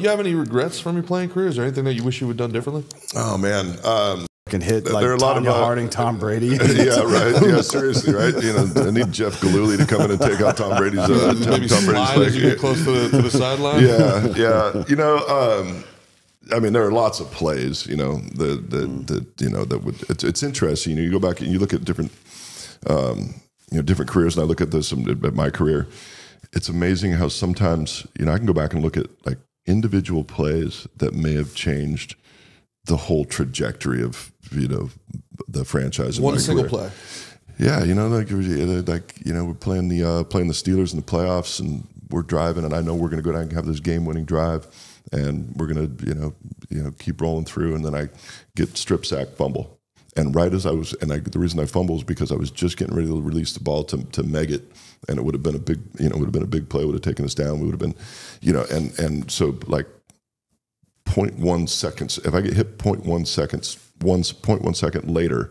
you have any regrets from your playing career? Is there anything that you wish you would have done differently? Oh man, can hit like there are a lot Tanya of Harding, Tom Brady. Yeah, right. Yeah, seriously, right. You know, I need Jeff Galooly to come in and take out Tom Brady's. Maybe Tom slide Brady's as you get close to the sideline. Yeah, yeah. You know, I mean, there are lots of plays. You know, that would. It's interesting. You know, you go back and you look at different, different careers, and I look at this at my career. It's amazing how sometimes, you know, I can go back and look at like individual plays that may have changed the whole trajectory of, you know, the franchise. One single play. Yeah, you know, like you know, we're playing the Steelers in the playoffs, and we're driving, and I know we're going to go down and have this game-winning drive, and we're going to, you know, keep rolling through, and then I get strip sack, fumble, and right as I was, the reason I fumbled is because I was just getting ready to release the ball to meg it, and it would have been a big, you know, a big play, would have taken us down, we would have been, you know, and so like 0.1 seconds, if I get hit 0.1 seconds, 0.1 second later,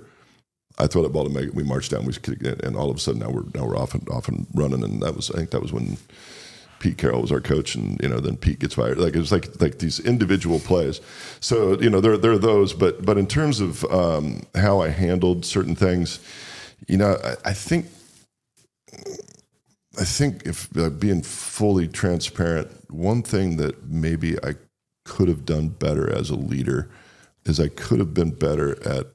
I throw that ball to meg it, we march down, and all of a sudden now we're off and running, and I think that was when Pete Carroll was our coach, and you know, then Pete gets fired. Like it was like these individual plays. So you know, there are those, but in terms of how I handled certain things, you know, I think if being fully transparent, one thing that maybe I could have done better as a leader is I could have been better at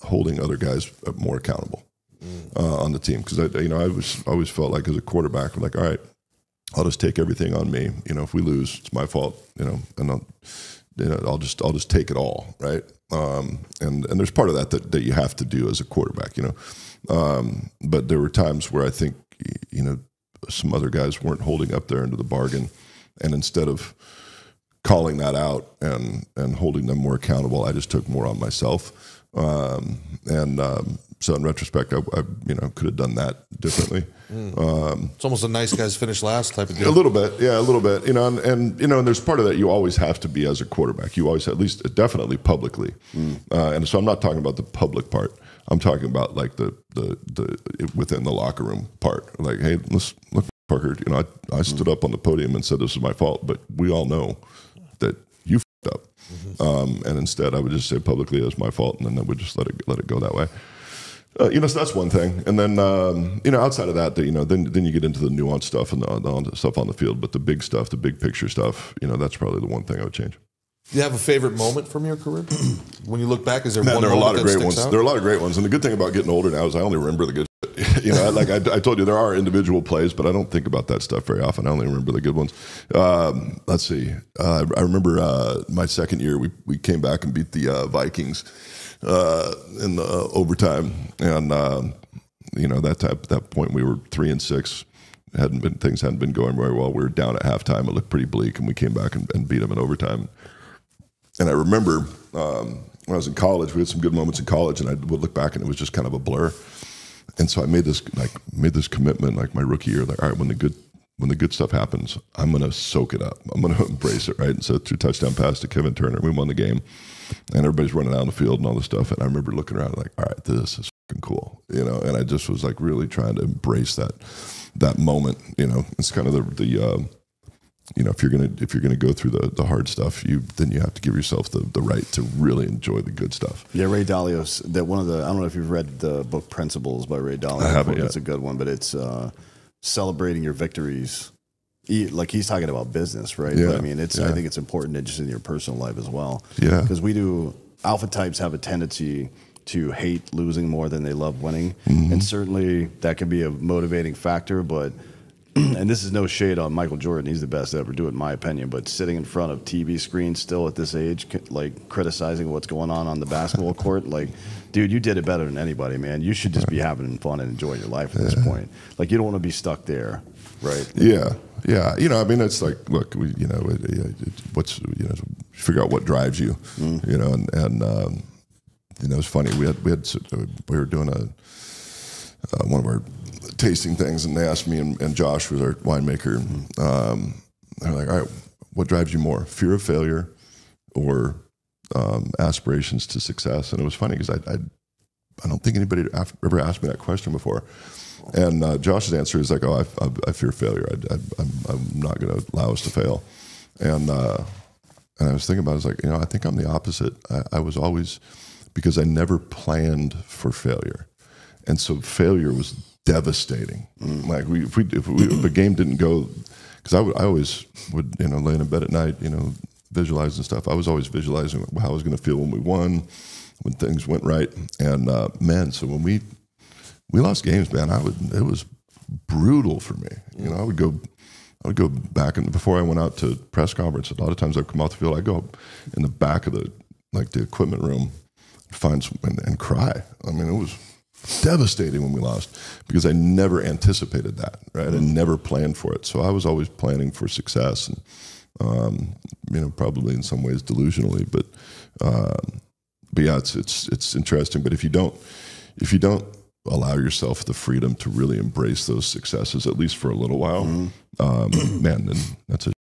holding other guys more accountable on the team, because I always felt like as a quarterback, I'm like, all right, I'll just take everything on me. You know, if we lose, it's my fault. You know, and I'll just take it all, right? And there's part of that you have to do as a quarterback. You know, but there were times where I think, you know, some other guys weren't holding up their end of the bargain, and instead of calling that out and holding them more accountable, I just took more on myself. So in retrospect, I you know, could have done that differently. It's almost a nice guys finish last type of deal. A little bit, yeah, a little bit. You know, and you know, and there's part of that you always have to be as a quarterback. You always, at least definitely publicly. And so I'm not talking about the public part. I'm talking about like the within the locker room part. Like, hey, look, Parker. You know, I stood up on the podium and said this is my fault, but we all know that you f***ed up. And instead, I would just say publicly it was my fault, and then I would just let it go that way. You know, so that's one thing. And then, you know, outside of that, you know, then you get into the nuanced stuff and the stuff on the field. But the big stuff, the big picture stuff, you know, that's probably the one thing I would change. Do you have a favorite moment from your career? When you look back, is there one there are a lot moment of that great ones. sticks out? There are a lot of great ones. And the good thing about getting older now is I only remember the good shit. You know, like I told you, there are individual plays, but I don't think about that stuff very often. I only remember the good ones. Let's see. I remember my second year, we came back and beat the Vikings in the overtime, and you know, that point we were 3-6. Things hadn't been going very well. We were down at halftime. It looked pretty bleak, and we came back and beat them in overtime. And I remember when I was in college, we had some good moments in college, and I would look back and it was just kind of a blur. And so I made this commitment, like my rookie year, like, all right, when the good stuff happens, I'm going to soak it up. I'm going to embrace it, right? And so through touchdown pass to Kevin Turner, we won the game, and everybody's running out on the field and all this stuff. And I remember looking around like, all right, this is fucking cool, you know. And I just was like really trying to embrace that moment, you know. It's kind of the you know, if you're gonna go through the hard stuff, then you have to give yourself the right to really enjoy the good stuff. Yeah, Ray Dalio's I don't know if you've read the book Principles by Ray Dalio. I haven't yet. It's a good one, but it's celebrating your victories. Like he's talking about business, right? Yeah. But I mean, I think it's important to just in your personal life as well. Yeah, because alpha types have a tendency to hate losing more than they love winning, and certainly that can be a motivating factor, but. And this is no shade on Michael Jordan. He's the best to ever do it, in my opinion. But sitting in front of TV screens still at this age, like criticizing what's going on the basketball court, like, dude, you did it better than anybody, man. You should just be having fun and enjoying your life at this point. Like, you don't want to be stuck there, right? Yeah, yeah. You know, I mean, it's like, look, you know, figure out what drives you, you know, and you know, it's funny. We were doing one of our tasting things, and they asked me and Josh, who's our winemaker, they're like, all right, what drives you more, fear of failure or aspirations to success? And it was funny because I don't think anybody ever asked me that question before. And Josh's answer is like, oh, I fear failure. I'm not going to allow us to fail. And I was thinking about it, I was like, I think I'm the opposite. I was always, because I never planned for failure. And so failure was devastating. Like if a game didn't go, because I always would, lay in bed at night, visualize and stuff. I was always visualizing how I was going to feel when we won, when things went right. And man, so when we lost games, man, it was brutal for me. I would go back, and before I went out to press conference, a lot of times I'd come off the field, I'd go in the back of the equipment room, and cry. I mean, it was devastating when we lost because I never anticipated that, right? I never planned for it. So I was always planning for success, and probably in some ways delusionally, but yeah, it's interesting. But if you don't allow yourself the freedom to really embrace those successes, at least for a little while, man, then that's a